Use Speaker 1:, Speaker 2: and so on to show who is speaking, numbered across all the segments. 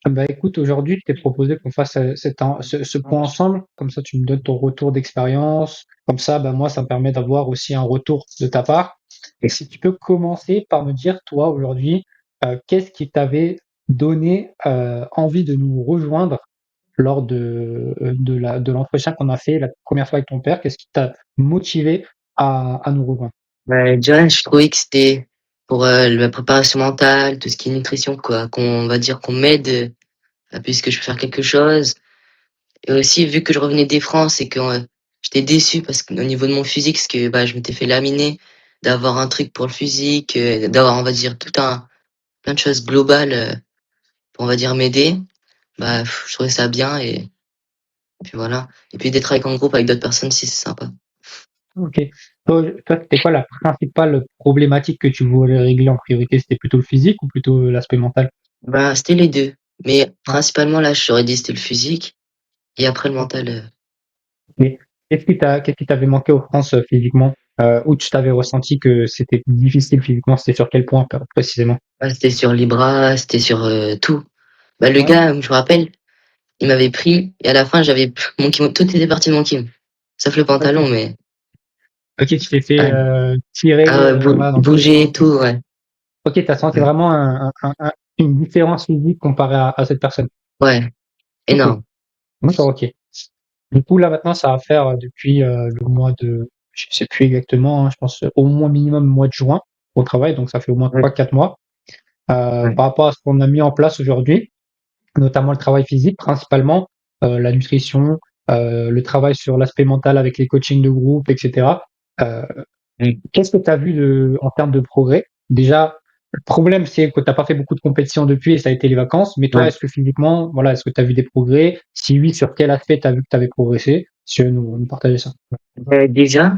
Speaker 1: Bah écoute, aujourd'hui, je t'ai proposé qu'on fasse ce point ensemble. Comme ça, tu me donnes ton retour d'expérience. Comme ça, bah moi, ça me permet d'avoir aussi un retour de ta part. Et si tu peux commencer par me dire, toi, aujourd'hui, qu'est-ce qui t'avait donné envie de nous rejoindre lors de l'entretien qu'on a fait la première fois avec ton père? Qu'est-ce qui t'a motivé à nous rejoindre?
Speaker 2: Déjà, je trouvais que c'était pour la préparation mentale, tout ce qui est nutrition, quoi, qu'on va dire qu'on m'aide puisque je peux faire quelque chose. Et aussi, vu que je revenais des France et que j'étais déçu parce qu'au niveau de mon physique, parce que bah, je m'étais fait laminer, d'avoir un truc pour le physique, d'avoir, on va dire, plein de choses globales pour, on va dire, m'aider. Bah, je trouvais ça bien et puis voilà. Et puis d'être avec en groupe avec d'autres personnes, si c'est sympa.
Speaker 1: Ok. Toi, c'était quoi la principale problématique que tu voulais régler en priorité? C'était plutôt le physique ou plutôt l'aspect mental?
Speaker 2: Bah, c'était les deux. Mais
Speaker 1: Ouais.
Speaker 2: principalement, là, j'aurais dit c'était le physique. Et après le
Speaker 1: Ok.
Speaker 2: mental,
Speaker 1: Mais qu'est-ce qui t'avait manqué aux France physiquement? Où tu t'avais ressenti que c'était difficile physiquement? C'était sur quel point précisément?
Speaker 2: c'était sur les bras, c'était sur tout. Bah, le
Speaker 1: Ouais.
Speaker 2: gars, je me rappelle, il m'avait pris et à la fin, j'avais mon kimono, tout était parti de mon kimono. Sauf le pantalon,
Speaker 1: Ok.
Speaker 2: mais
Speaker 1: Ok, tu t'es fait
Speaker 2: ouais. Ah
Speaker 1: tirer
Speaker 2: ouais,
Speaker 1: voilà, dans tous les
Speaker 2: bouger et
Speaker 1: sens.
Speaker 2: tout, ouais.
Speaker 1: Ok, t'as senti
Speaker 2: Ouais,
Speaker 1: vraiment une différence physique comparée à cette personne.
Speaker 2: ouais,
Speaker 1: Ok.
Speaker 2: énorme.
Speaker 1: D'accord, ok. Du coup, là maintenant, ça va faire depuis le mois de, je sais plus exactement, hein, je pense au moins minimum mois de juin au travail, donc ça fait au moins
Speaker 2: Ouais,
Speaker 1: 3 4 mois.
Speaker 2: ouais,
Speaker 1: Par rapport à ce qu'on a mis en place aujourd'hui, notamment le travail physique, principalement la nutrition, le travail sur l'aspect mental avec les coachings de groupe, etc. Euh,
Speaker 2: ouais.
Speaker 1: Qu'est-ce que tu as vu en termes de progrès? Déjà, le problème, c'est que tu n'as pas fait beaucoup de compétitions depuis et ça a été les vacances. Mais toi,
Speaker 2: Ouais.
Speaker 1: est-ce que physiquement, voilà, est-ce que tu as vu des progrès? Si oui, sur quel aspect tu as vu que tu avais progressé? Si tu veux nous partager ça.
Speaker 2: Déjà,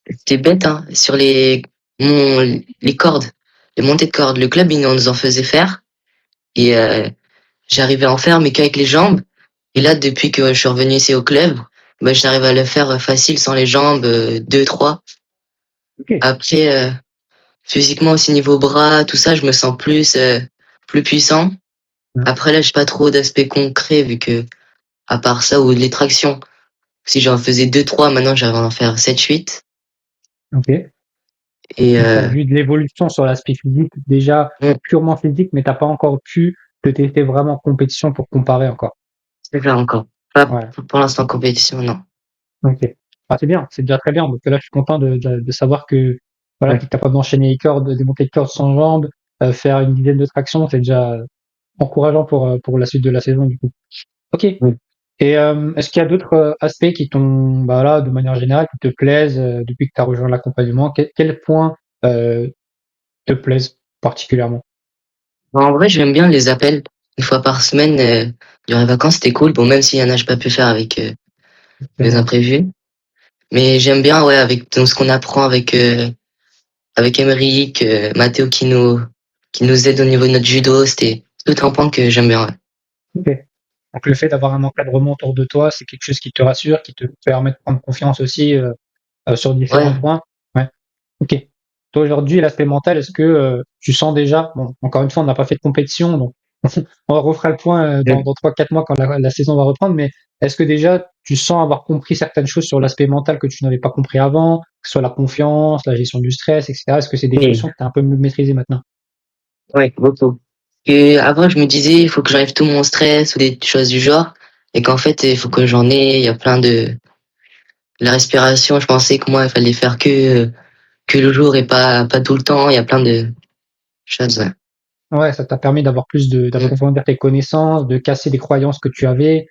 Speaker 2: c'était bête, hein, sur les cordes, les montées de cordes. Le club, il nous en faisait faire et j'arrivais à en faire, mais qu'avec les jambes. Et là, depuis que je suis revenu ici au club, bah, j'arrive à le faire facile sans les jambes, 2, 3.
Speaker 1: Ok.
Speaker 2: Après, physiquement aussi niveau bras, tout ça, je me sens plus puissant.
Speaker 1: Ouais.
Speaker 2: Après là, j'ai pas trop d'aspect concret vu que, à part ça ou les tractions, si j'en faisais 2, 3, maintenant j'arrive à en faire 7, 8.
Speaker 1: Ok.
Speaker 2: Et
Speaker 1: Donc, tu as vu de l'évolution sur l'aspect physique, déjà
Speaker 2: bon,
Speaker 1: purement physique, mais t'as pas encore pu te tester vraiment en compétition pour comparer encore.
Speaker 2: c'est là encore. Pas
Speaker 1: Ouais.
Speaker 2: pour l'instant compétition, non.
Speaker 1: Ok. Ah, c'est bien, c'est déjà très bien. Donc là, je suis content de savoir que voilà,
Speaker 2: Ouais.
Speaker 1: tu es capable d'enchaîner les cordes, des montées de cordes sans jambes, faire une dizaine de tractions, c'est déjà encourageant pour la suite de la saison du coup. Ok.
Speaker 2: Ouais.
Speaker 1: Et est-ce qu'il y a d'autres aspects qui t'ont, bah là, de manière générale, qui te plaisent depuis que tu as rejoint l'accompagnement? Quels points euh, te plaisent particulièrement?
Speaker 2: Bon, en vrai, j'aime bien les appels une fois par semaine durant les vacances, c'était cool. Bon, même s'il y en a, j'ai pas pu faire avec les
Speaker 1: Vraiment.
Speaker 2: imprévus. Mais j'aime bien, ouais, avec donc, ce qu'on apprend avec Emeric, Matteo qui nous aide au niveau de notre judo. C'était tout un point que j'aime bien, ouais.
Speaker 1: Ok. Donc le fait d'avoir un encadrement autour de toi, c'est quelque chose qui te rassure, qui te permet de prendre confiance aussi sur différents
Speaker 2: Ouais,
Speaker 1: points. Ouais. Ok. Toi aujourd'hui, l'aspect mental, est-ce que tu sens déjà, bon, encore une fois, on n'a pas fait de compétition, donc on refera le point dans 3 4 mois quand la saison va reprendre, mais est-ce que déjà tu sens avoir compris certaines choses sur l'aspect mental que tu n'avais pas compris avant, que ce soit la confiance, la gestion du stress, etc. Est-ce que c'est des
Speaker 2: oui,
Speaker 1: notions que tu as un peu mieux maîtrisées maintenant?
Speaker 2: ouais, beaucoup. Et avant, je me disais, il faut que j'enlève tout mon stress ou des choses du genre, et qu'en fait, il faut que j'en ai. Il y a plein de la respiration. Je pensais que moi, il fallait faire que le jour et pas tout le temps. Il y a plein de choses. Ouais,
Speaker 1: Ouais, ça t'a permis d'avoir plus d'approfondir tes connaissances, de casser des croyances que tu avais.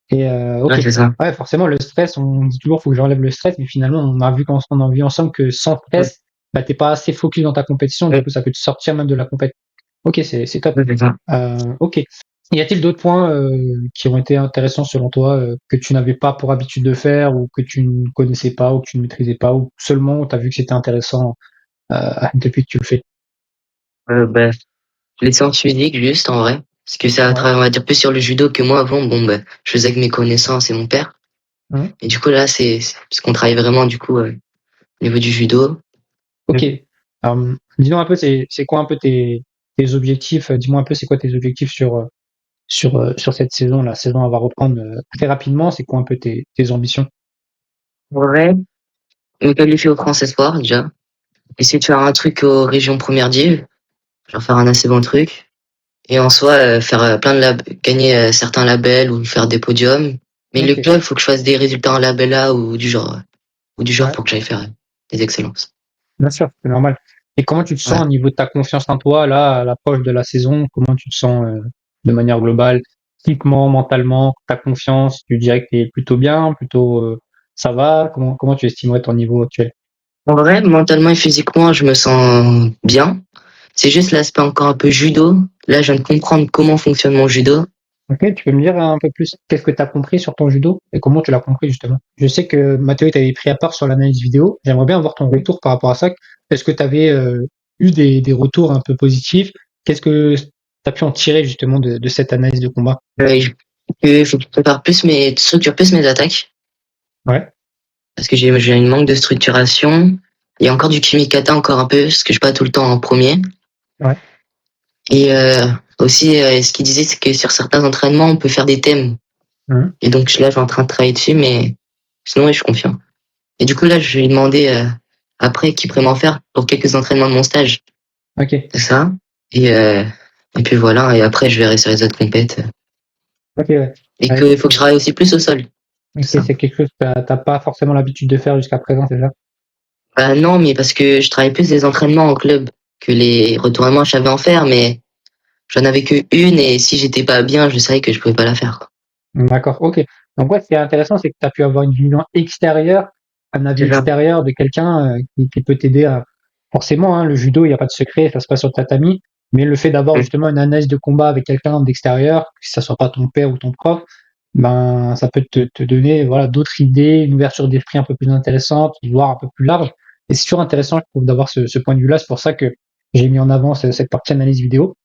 Speaker 1: Et ok.
Speaker 2: ouais, c'est ça.
Speaker 1: Ouais, forcément, le stress, on dit toujours faut que j'enlève le stress, mais finalement, on a vu quand on a vu ensemble que sans
Speaker 2: Ouais,
Speaker 1: stress, bah, t'es pas assez focus dans ta compétition, du
Speaker 2: ouais,
Speaker 1: coup, ça peut te sortir même de la compétition. Ok, c'est top.
Speaker 2: ouais, c'est ça.
Speaker 1: Ok. Y a-t-il d'autres points qui ont été intéressants selon toi, que tu n'avais pas pour habitude de faire, ou que tu ne connaissais pas, ou que tu ne maîtrisais pas, ou seulement tu as vu que c'était intéressant depuis que tu le fais?
Speaker 2: Bah, les séances physiques, juste en vrai. Parce que ça
Speaker 1: Ouais.
Speaker 2: travaille, on va dire, plus sur le judo que moi avant. Bon, bah, je faisais avec mes connaissances et mon père.
Speaker 1: Hein.
Speaker 2: Et du coup, là, c'est parce qu'on travaille vraiment, du coup, au niveau du judo.
Speaker 1: Ok. Dis-nous un peu, c'est quoi un peu tes objectifs? Dis-moi un peu, c'est quoi tes objectifs sur sur cette saison. La saison elle va reprendre très rapidement. C'est quoi un peu tes ambitions?
Speaker 2: En vrai, me qualifier au France Espoir, déjà. Essayer de faire un truc aux régions première div, genre faire un assez bon truc. Et en soi, faire plein de gagner certains labels ou faire des podiums. Mais le
Speaker 1: Ok,
Speaker 2: club, faut que je fasse des résultats en label A ou du genre
Speaker 1: ouais,
Speaker 2: pour que j'aille faire des excellences.
Speaker 1: bien sûr, c'est normal. Et comment tu te
Speaker 2: Ouais.
Speaker 1: sens au niveau de ta confiance en toi, là, à l'approche de la saison? Comment tu te sens de manière globale, physiquement, mentalement, ta confiance? Tu dirais que t'es plutôt bien, plutôt ça va? Comment tu estimerais ton niveau actuel?
Speaker 2: En vrai, mentalement et physiquement, je me sens bien. C'est juste l'aspect encore un peu judo. Là, je viens de comprendre comment fonctionne mon judo.
Speaker 1: Ok, tu peux me dire un peu plus qu'est-ce que tu as compris sur ton judo et comment tu l'as compris justement? Je sais que Mathieu t'avait pris à part sur l'analyse vidéo. J'aimerais bien avoir ton
Speaker 2: Oui.
Speaker 1: retour par rapport à ça. Est-ce que tu avais eu des retours un peu positifs? Qu'est-ce que tu as pu en tirer justement de cette analyse de combat?
Speaker 2: Il faut que je prépare plus structure plus mes attaques.
Speaker 1: Ouais,
Speaker 2: Parce que j'ai une manque de structuration. Il y a encore du kimikata encore un peu, parce que je suis pas tout le temps en premier.
Speaker 1: ouais.
Speaker 2: Et aussi, ce qu'il disait, c'est que sur certains entraînements, on peut faire des thèmes.
Speaker 1: Mhm.
Speaker 2: Et donc là, je suis en train de travailler dessus, mais sinon, oui, je suis confiant. Et du coup, là, je lui ai demandé après qui pourrait m'en faire pour quelques entraînements de mon stage.
Speaker 1: Ok,
Speaker 2: C'est ça. Et, euh, et puis voilà, et après, je verrai sur les autres compètes.
Speaker 1: ok, ouais.
Speaker 2: Et
Speaker 1: Ouais,
Speaker 2: qu'il faut que je travaille aussi plus au sol.
Speaker 1: ok,
Speaker 2: C'est ça.
Speaker 1: c'est quelque chose que t'as pas forcément l'habitude de faire jusqu'à présent, c'est ça?
Speaker 2: Bah non, mais parce que je travaille plus des entraînements en club que les retournements, je savais en faire, mais j'en avais que une et si j'étais pas bien, je savais que je pouvais pas la faire, quoi.
Speaker 1: D'accord, ok. Donc ouais, ce qui est intéressant, c'est que tu as pu avoir une vision extérieure, un avis
Speaker 2: C'est ça.
Speaker 1: extérieur de quelqu'un qui peut t'aider à... Forcément, hein, le judo, il n'y a pas de secret, ça se passe sur le tatami, mais le fait d'avoir
Speaker 2: Mm.
Speaker 1: justement une analyse de combat avec quelqu'un d'extérieur, que ça soit pas ton père ou ton prof, ben ça peut te donner voilà d'autres idées, une ouverture d'esprit un peu plus intéressante, voire un peu plus large. Et c'est toujours intéressant, je trouve, d'avoir ce point de vue-là. C'est pour ça que j'ai mis en avant cette partie analyse vidéo.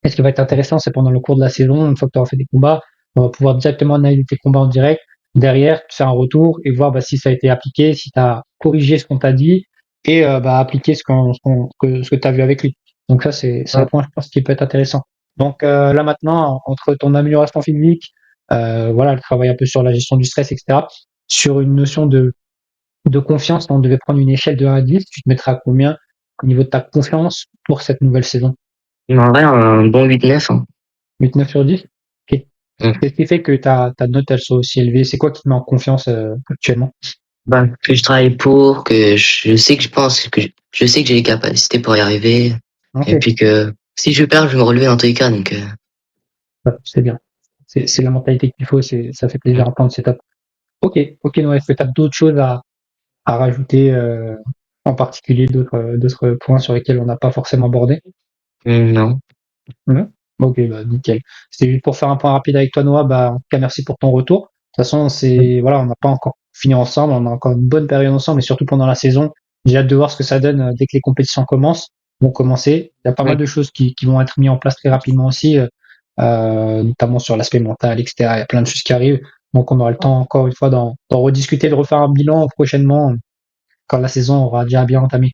Speaker 1: Et ce qui va être intéressant, c'est pendant le cours de la saison, une fois que tu auras fait des combats, on va pouvoir directement analyser tes combats en direct, derrière, faire un retour et voir bah, si ça a été appliqué, si tu as corrigé ce qu'on t'a dit et bah, appliquer ce que tu as vu avec lui. Donc ça, c'est un
Speaker 2: Ouais.
Speaker 1: point, je pense, qui peut être intéressant. Donc là maintenant, entre ton amélioration physique, voilà, le travail un peu sur la gestion du stress, etc., sur une notion de confiance, quand on devait prendre une échelle de 1 à 10, tu te mettras à combien au niveau de ta confiance pour cette nouvelle saison?
Speaker 2: Mais en vrai, un bon 8-9, hein.
Speaker 1: 8-9 sur 10. Ok.
Speaker 2: Mm.
Speaker 1: Qu'est-ce qui fait que ta note elle soit aussi élevée? C'est quoi qui te met en confiance actuellement?
Speaker 2: Bah, que je travaille pour, que je sais que je pense que je sais que j'ai les capacités pour y arriver. Et
Speaker 1: Ok,
Speaker 2: puis que si je perds, je vais me relever dans tous les cas. Donc,
Speaker 1: ouais, c'est bien. C'est la mentalité qu'il faut, ça fait plaisir à entendre, c'est top. Ok, ok, Noël, est-ce que tu as d'autres choses à rajouter, en particulier d'autres points sur lesquels on n'a pas forcément abordé?
Speaker 2: non.
Speaker 1: Ouais. Ok, bah nickel. C'était juste pour faire un point rapide avec toi, Noah. Bah, en tout cas, merci pour ton retour. De toute façon, voilà, on n'a pas encore fini ensemble, on a encore une bonne période ensemble, et surtout pendant la saison. J'ai hâte de voir ce que ça donne dès que les compétitions vont commencer. Il y a pas mal
Speaker 2: Ouais.
Speaker 1: de choses qui vont être mises en place très rapidement aussi, notamment sur l'aspect mental, etc. Il y a plein de choses qui arrivent. Donc, on aura le temps encore une fois d'en rediscuter, de refaire un bilan prochainement quand la saison aura déjà bien entamé.